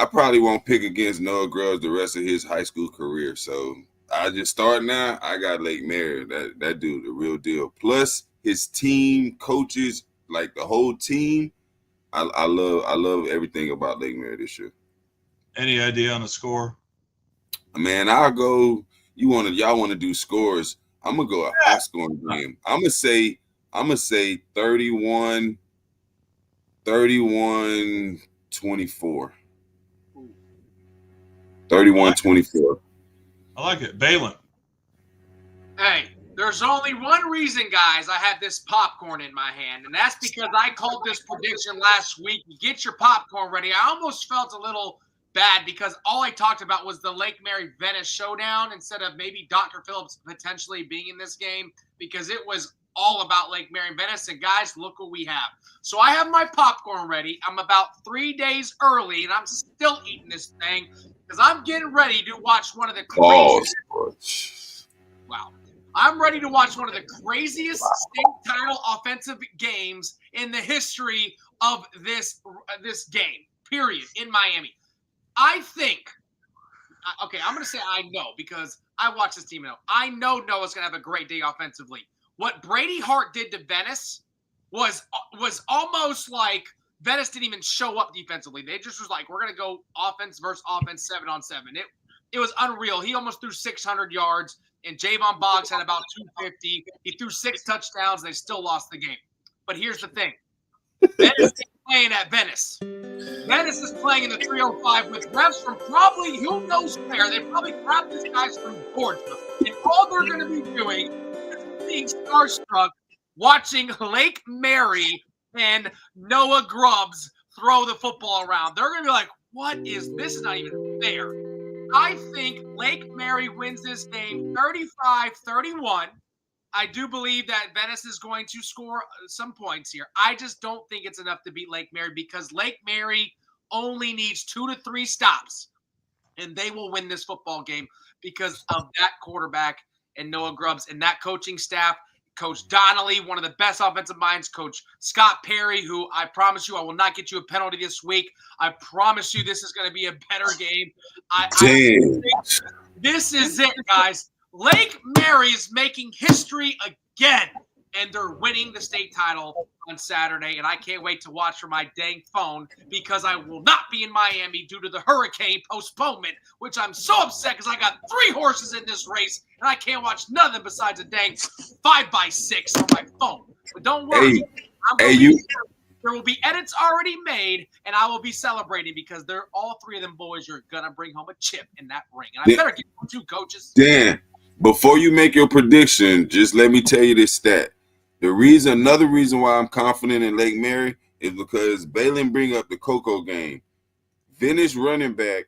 probably won't pick against Noah Grubbs the rest of his high school career. So I just start now. I got Lake Mary. That dude, the real deal. Plus his team, coaches, like the whole team. I love everything about Lake Mary this year. Any idea on the score? Man, I'll go. Y'all want to do scores? I'm gonna go a high scoring game. I'm gonna say 31-24. 31-24. I like it. Baylin. Hey, there's only one reason, guys, I have this popcorn in my hand, and that's because I called this prediction last week. You get your popcorn ready. I almost felt a little bad because all I talked about was the Lake Mary Venice showdown instead of maybe Dr. Phillips potentially being in this game, because it was all about Lake Mary and Venice. And guys, look what we have. So I have my popcorn ready. I'm about 3 days early, and I'm still eating this thing because I'm getting ready to watch one of the craziest. Wow. I'm ready to watch one of the craziest state title offensive games in the history of this game, period, in Miami. I think, okay, I'm going to say I know because I watch this team now. I know Noah's going to have a great day offensively. What Brady Hart did to Venice was almost like Venice didn't even show up defensively. They just was like, we're going to go offense versus offense 7-on-7. It was unreal. He almost threw 600 yards, and Javon Boggs had about 250. He threw 6 touchdowns. They still lost the game. But here's the thing. Venice is playing at Venice. Venice is playing in the 305 with reps from probably who knows where. They probably grabbed these guys from Georgia. And all they're going to be doing is being starstruck watching Lake Mary and Noah Grubbs throw the football around. They're going to be like, what is this? This is not even fair. I think Lake Mary wins this game 35-31. I do believe that Venice is going to score some points here. I just don't think it's enough to beat Lake Mary because Lake Mary only needs 2 to 3 stops, and they will win this football game because of that quarterback and Noah Grubbs and that coaching staff. Coach Donnelly, one of the best offensive minds. Coach Scott Perry, who I promise you I will not get you a penalty this week. I promise you this is going to be a better game. This is it, guys. Lake Mary is making history again, and they're winning the state title on Saturday, and I can't wait to watch from my dang phone because I will not be in Miami due to the hurricane postponement, which I'm so upset because I got 3 horses in this race, and I can't watch nothing besides a dang 5x6 on my phone. But don't worry. There will be edits already made, and I will be celebrating because they're all 3 of them boys are going to bring home a chip in that ring. And I better get them 2 coaches. Dan, before you make your prediction, just let me tell you this stat. Another reason why I'm confident in Lake Mary is because Baylin bring up the Coco game. Venice running back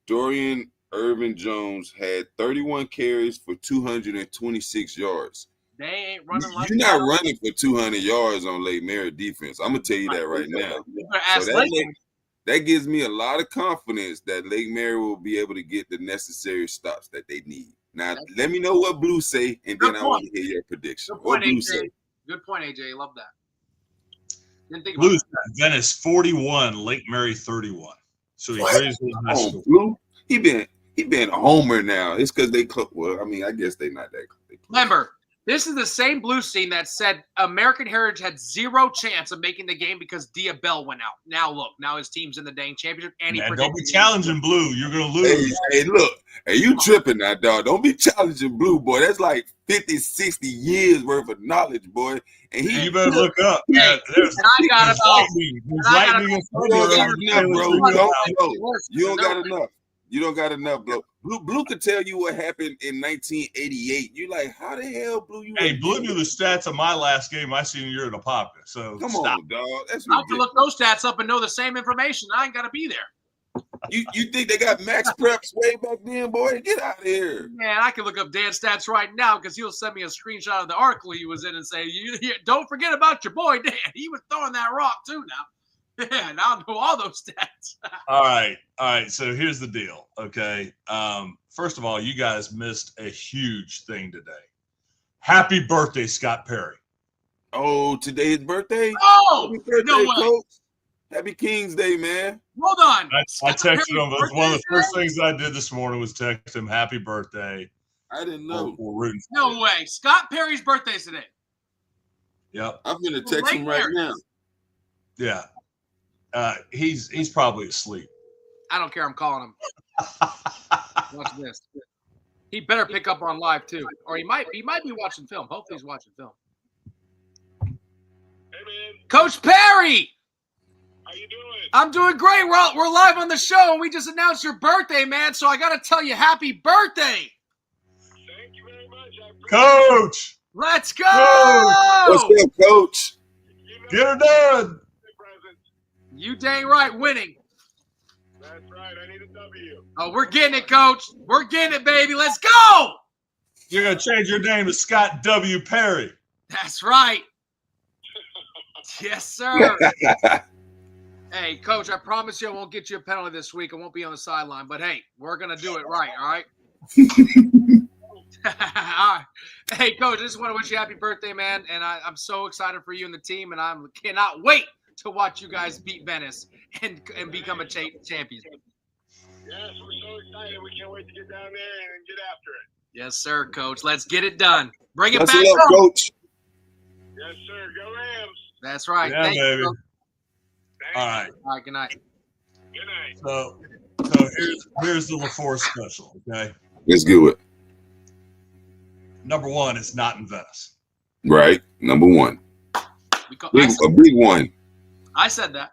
Dorian Irvin Jones had 31 carries for 226 yards. They ain't running like You're not running for 200 yards on Lake Mary defense. I'm going to tell you that right now. So that gives me a lot of confidence that Lake Mary will be able to get the necessary stops that they need. Now, let me know what Blue say, and then I want to hear your prediction. Good point, AJ. Good point, AJ. Love that. Didn't think about Blue, Venice 41, Lake Mary 31. So he raised his high school. Blue, he been a homer now. It's because they – well, I mean, I guess they not that close. Remember, this is the same Blue team that said American Heritage had 0 chance of making the game because Dia Bell went out. Now look, now his team's in the dang championship. And don't be challenging Blue. You're going to lose. Hey, look. Hey, you tripping now, dog. Don't be challenging Blue, boy. That's like 50, 60 years worth of knowledge, boy. And you better look up. Hey, I got about – You don't got enough. You don't got enough, bro. Blue could tell you what happened in 1988. You like, how the hell, Blue? Blue knew the stats of my last game my senior year in Apopka. So come stop. on, dog. That's I have to look those stats up and know the same information. I ain't got to be there. You think they got max preps way back then, boy? Get out of here. Man, I can look up Dan's stats right now because he'll send me a screenshot of the article he was in and say, don't forget about your boy Dan. He was throwing that rock too now. Yeah, and I'll know all those stats. All right. So here's the deal, okay? First of all, you guys missed a huge thing today. Happy birthday, Scott Perry. Oh, today's birthday? Oh, Happy birthday, no way. Coach. Happy King's Day, man. Hold on. I texted him. That's one of the first things I did this morning was text him happy birthday. I didn't know. No way. Scott Perry's birthday's today. Yep. I'm going to text him right now. Yeah. He's probably asleep. I don't care. I'm calling him. Watch this. He better pick up on live too, or he might be watching film. Hopefully, he's watching film. Hey man, Coach Perry, how you doing? I'm doing great. We're live on the show, and we just announced your birthday, man. So I got to tell you, happy birthday! Thank you very much. I appreciate Coach, Let's go! What's up, Coach? it. get her done. Present. You dang right, winning. That's right. I need a W. Oh, we're getting it, Coach. We're getting it, baby. Let's go! You're gonna change your name to Scott W. Perry. That's right. Yes, sir. Hey, Coach, I promise you I won't get you a penalty this week. I won't be on the sideline. But, hey, we're going to do it right, all right? All right. Hey, Coach, I just want to wish you a happy birthday, man. And I'm so excited for you and the team, and I cannot wait to watch you guys beat Venice and become a champion. Yes, we're so excited. We can't wait to get down there and get after it. Yes, sir, Coach. Let's get it done. Bring it That's back up, home. Coach. Yes, sir. Go Rams. That's right. Yeah, Thank baby. you, Coach. Thanks. All right. All right, good night. Good night. So here's the LaForest special. Okay. Let's do it. Number one, it's not in Venice. Right. Number one. A I big one. said that.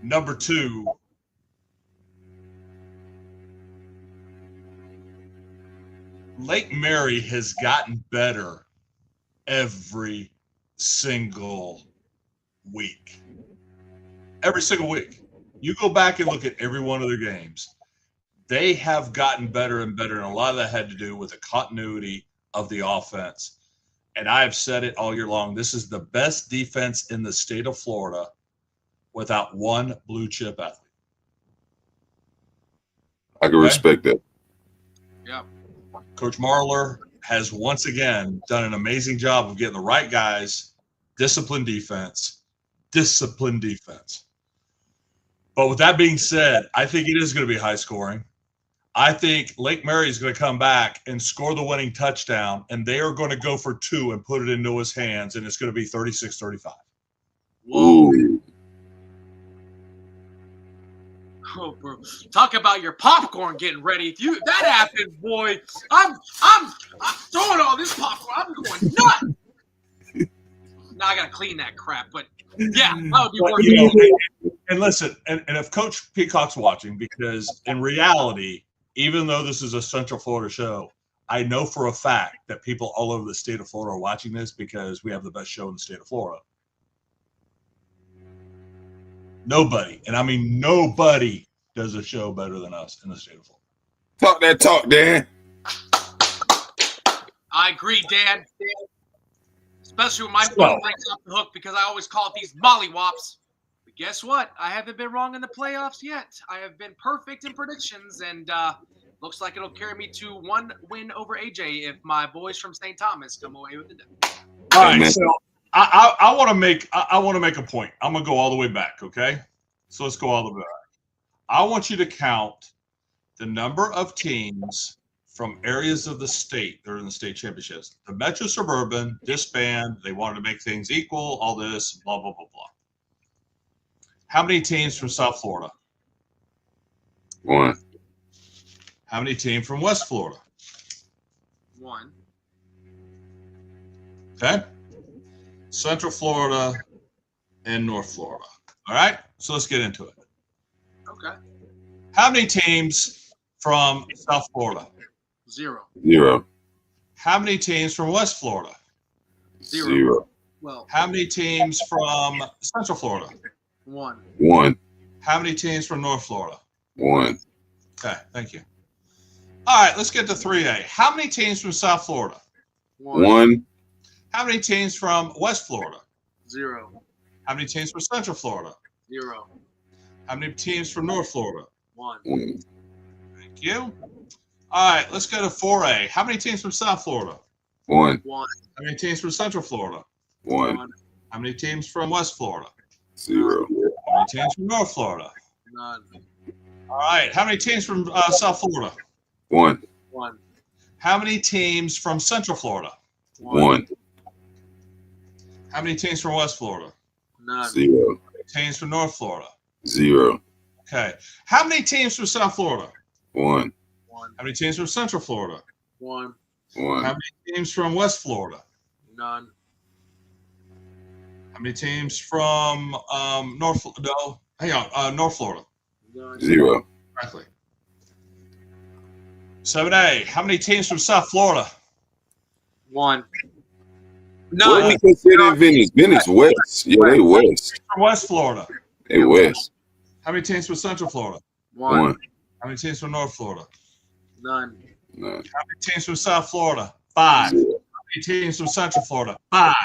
Number two, Lake Mary has gotten better every single week. Every single week. You go back and look at every one of their games. They have gotten better and better, and a lot of that had to do with the continuity of the offense. And I have said it all year long. This is the best defense in the state of Florida without one blue chip athlete. I can respect that. Yeah. Coach Marler has once again done an amazing job of getting the right guys, disciplined defense. But with that being said, I think it is going to be high scoring. I think Lake Mary is going to come back and score the winning touchdown, and they are going to go for two and put it into his hands, and it's going to be 36-35. Ooh. Oh, bro. Talk about your popcorn getting ready. If that happened, boy, I'm throwing all this popcorn. I'm going nuts. Now I gotta clean that crap, but yeah, that would be But, worth you know, it. and listen, and if Coach Peacock's watching, because in reality, even though this is a Central Florida show, I know for a fact that people all over the state of Florida are watching this because we have the best show in the state of Florida. Nobody, and I mean nobody, does a show better than us in the state of Florida. Talk that talk, Dan. I agree, Dan. Especially when my phone breaks off the hook because I always call it these mollywops. But guess what? I haven't been wrong in the playoffs yet. I have been perfect in predictions, and looks like it'll carry me to one win over AJ if my boys from St. Thomas come away with the dub. All right, so I want to make a point. I'm gonna go all the way back. Okay, so let's go all the way back. I want you to count the number of teams from areas of the state that are in the state championships. The Metro Suburban disband. They wanted to make things equal. All this, blah blah blah blah. How many teams from South Florida? One. How many teams from West Florida? One. Okay. Central Florida and North Florida. All right. So let's get into it. Okay. How many teams from South Florida? Zero. How many teams from West Florida? Zero. Well, How many teams from Central Florida? one. How many teams from North Florida? 1. Okay, thank you. All right, let's get to 3A. How many teams from South Florida? 1. How many teams from West Florida? 0. How many teams from Central Florida? 0. How many teams from North Florida? 1. 1. Thank you. All right, let's go to 4A. How many teams from South Florida? 1. 1. How many teams from Central Florida? 1. How many teams from West Florida? 0. How many teams from North Florida? None. All right, how many teams from South Florida? 1. 1. How many teams from Central Florida? 1. How many teams from West Florida? None. 0. How many teams from North Florida? 0. Okay. How many teams from South Florida? 1. 1. How many teams from Central Florida? 1. 1. How many teams from West Florida? None. How many teams from North Florida? None. 0. Exactly. 7A. How many teams from South Florida? 1. What None. we consider Venice? Venice West. Yeah, they West. From West Florida. They West. How many teams from Central Florida? 1. 1. How many teams from North Florida? None. None. How many teams from South Florida? 5. 0. How many teams from Central Florida? 5.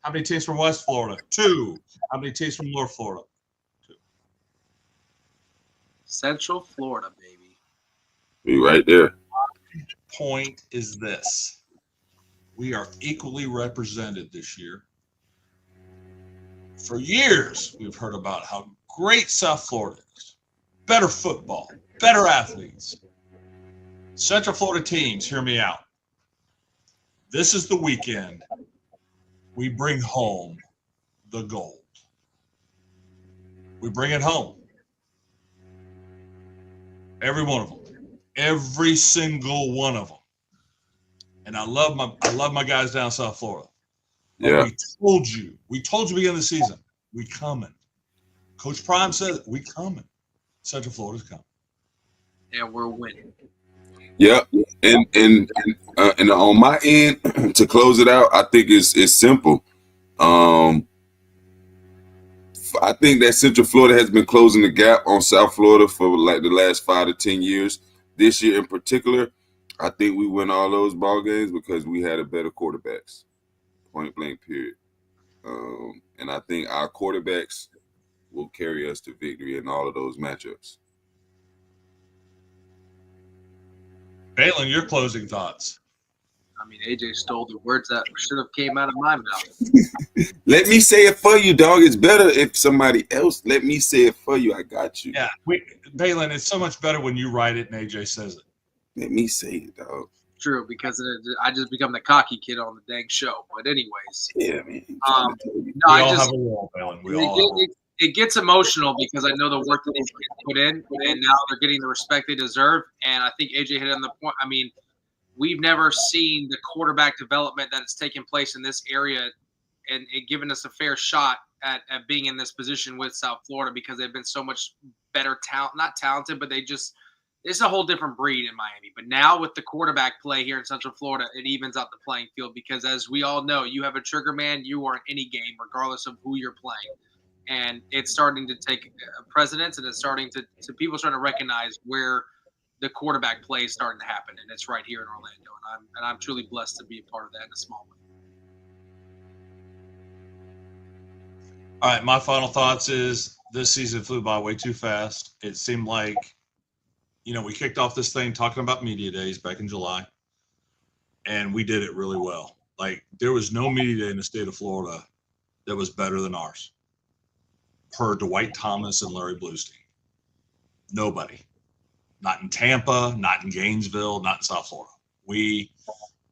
How many teams from West Florida? 2. How many teams from North Florida? Central Florida, baby. We right there. Point is this. We are equally represented this year. For years, we've heard about how great South Florida is. Better football, better athletes. Central Florida teams, hear me out. This is the weekend we bring home the gold. We bring it home. Every one of them. Every single one of them. And I love my guys down South Florida. But Yeah. we told you beginning of the season, we coming. Coach Prime said we coming. Central Florida's coming. And we're winning. Yeah. And on my end, to close it out, I think it's simple. I think that Central Florida has been closing the gap on South Florida for like the last 5 to 10 years. This year in particular, I think we win all those ball games because we had a better quarterbacks, point blank period. And I think our quarterbacks will carry us to victory in all of those matchups. Baylin, your closing thoughts. I mean, AJ stole the words that should have came out of my mouth. Let me say it for you, dog. It's better if somebody else let me say it for you. I got you. Yeah, Baylin, it's so much better when you write it and AJ says it. Let me say it, dog. True, because I just become the cocky kid on the dang show. But anyways, Yeah, man. no, We I all just have a wall, Baylin. We all have a wall. it gets emotional because I know the work that these kids put in, and now they're getting the respect they deserve. And I think AJ hit on the point. I mean, we've never seen the quarterback development that has taken place in this area, and it given us a fair shot at being in this position with South Florida because they've been so much better talent, not talented, but it's a whole different breed in Miami. But now with the quarterback play here in Central Florida, it evens out the playing field because as we all know, you have a trigger man, you are in any game, regardless of who you're playing. And it's starting to take precedence, and it's starting to people starting to recognize where the quarterback play is starting to happen, and it's right here in Orlando. And I'm truly blessed to be a part of that in a small way. All right, my final thoughts is this season flew by way too fast. It seemed like, we kicked off this thing talking about media days back in July, and we did it really well. Like, there was no media day in the state of Florida that was better than ours, per Dwight Thomas and Larry Bluestein. Nobody. Not in Tampa, not in Gainesville, not in South Florida. We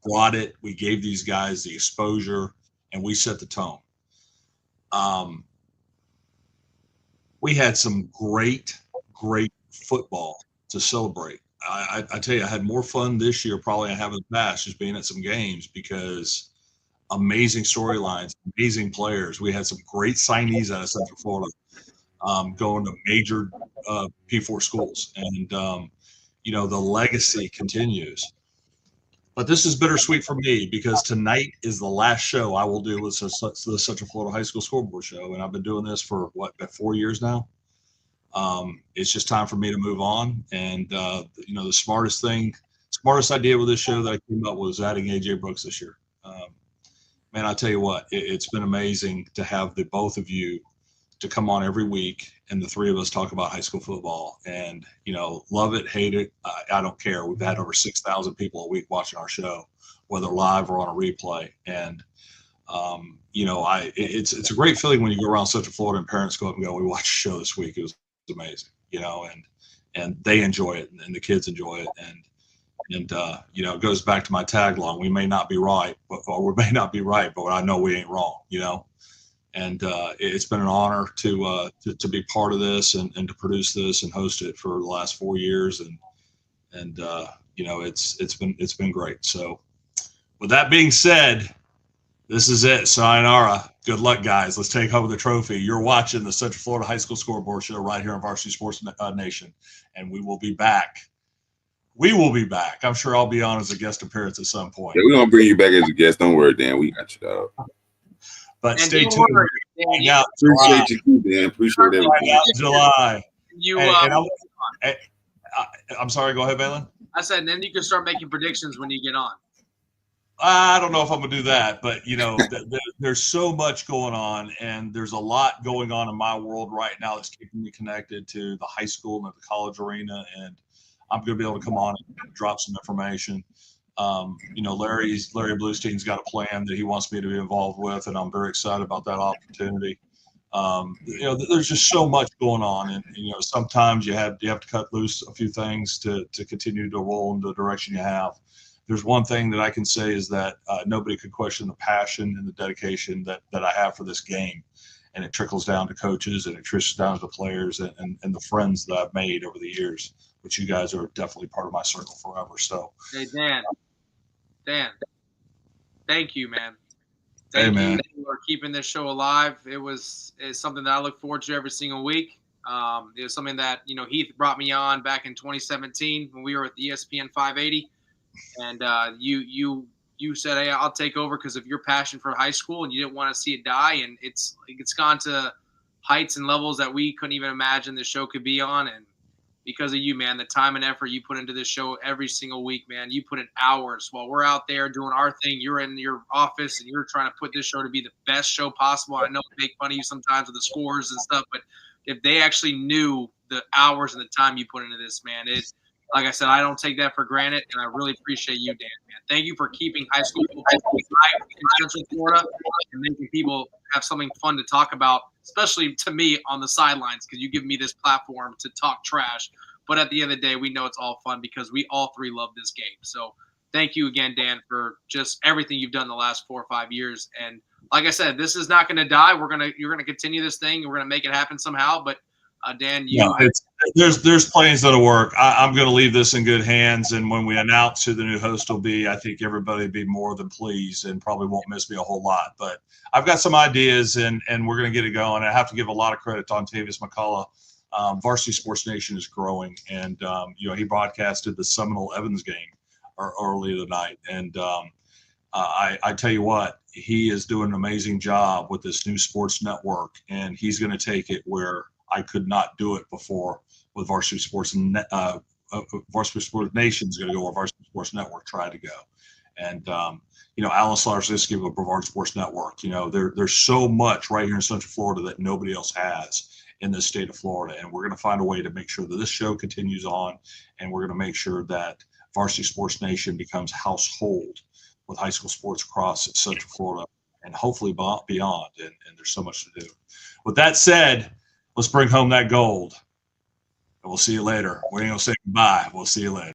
brought it. We gave these guys the exposure, and we set the tone. We had some great football to celebrate. I tell you, I had more fun this year probably I have in the past just being at some games because amazing storylines, amazing players. We had some great signees out of Central Florida going to major P4 schools. And, the legacy continues. But this is bittersweet for me because tonight is the last show I will do with the Central Florida High School Scoreboard Show. And I've been doing this for, 4 years now? It's just time for me to move on. And, the smartest idea with this show that I came up with was adding AJ Brooks this year. Man, I tell you what, it's been amazing to have the both of you to come on every week and the three of us talk about high school football. And, love it, hate it, I don't care. We've had over 6,000 people a week watching our show, whether live or on a replay. And, it's a great feeling when you go around Central Florida and parents go up and go, we watched a show this week. It was amazing, and they enjoy it and the kids enjoy it. And it goes back to my tagline. We may not be right, or we may not be right, but I know we ain't wrong, and it's been an honor to be part of this and to produce this and host it for the last 4 years. And it's been great. So with that being said, this is it. Sayonara. Good luck, guys. Let's take home the trophy. You're watching the Central Florida High School Scoreboard Show right here on Varsity Sports Nation, and we will be back. I'm sure I'll be on as a guest appearance at some point. Yeah, we're going to bring you back as a guest. Don't worry, Dan. We got you, dog. But stay tuned. Appreciate you, Dan. Appreciate everything. July. I'm sorry. Go ahead, Baylin. I said, and then you can start making predictions when you get on. I don't know if I'm going to do that, but, there's so much going on, and there's a lot going on in my world right now that's keeping me connected to the high school and the college arena, and I'm going to be able to come on and drop some information. Larry Bluestein's got a plan that he wants me to be involved with, and I'm very excited about that opportunity. There's just so much going on, and sometimes you have to cut loose a few things to continue to roll in the direction you have. There's one thing that I can say is that nobody could question the passion and the dedication that I have for this game, and it trickles down to coaches and it trickles down to players and the friends that I've made over the years, which you guys are definitely part of my circle forever. So, hey, Dan, thank you, man. Thank you for keeping this show alive. It's something that I look forward to every single week. It was something that, Heath brought me on back in 2017 when we were at the ESPN 580. And you said, hey, I'll take over because of your passion for high school, and you didn't want to see it die. And it's gone to heights and levels that we couldn't even imagine the show could be on. And because of you, man, the time and effort you put into this show every single week, man, you put in hours while we're out there doing our thing. You're in your office and you're trying to put this show to be the best show possible. I know we make fun of you sometimes with the scores and stuff, but if they actually knew the hours and the time you put into this, man, like I said, I don't take that for granted, and I really appreciate you, Dan, man. Thank you for keeping high school football alive in Central Florida and making people have something fun to talk about, especially to me on the sidelines, because you give me this platform to talk trash. But at the end of the day, we know it's all fun because we all three love this game. So thank you again, Dan, for just everything you've done the last 4 or 5 years. And like I said, this is not going to die. You're going to continue this thing. We're going to make it happen somehow. But Dan, there's plans that'll work. I'm going to leave this in good hands, and when we announce who the new host will be, I think everybody will be more than pleased and probably won't miss me a whole lot. But I've got some ideas, and we're going to get it going. I have to give a lot of credit to Ontavious McCullough. Varsity Sports Nation is growing, and he broadcasted the Seminole Evans game earlier tonight, and I tell you what, he is doing an amazing job with this new sports network, and he's going to take it where I could not do it before with Varsity Sports. Varsity Sports Nation is going to go where Varsity Sports Network tried to go. And, Alice Larsiski with Brevard Sports Network, there's so much right here in Central Florida that nobody else has in this state of Florida. And we're going to find a way to make sure that this show continues on, and we're going to make sure that Varsity Sports Nation becomes household with high school sports across Central Florida and hopefully beyond. And there's so much to do. With that said, let's bring home that gold, and we'll see you later. We ain't going to say goodbye. We'll see you later.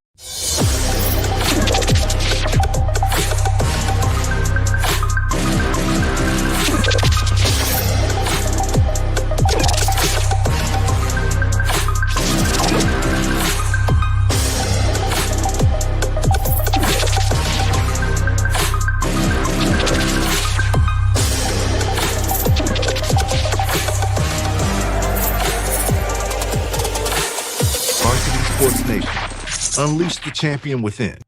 Sports Nation. Unleash the champion within.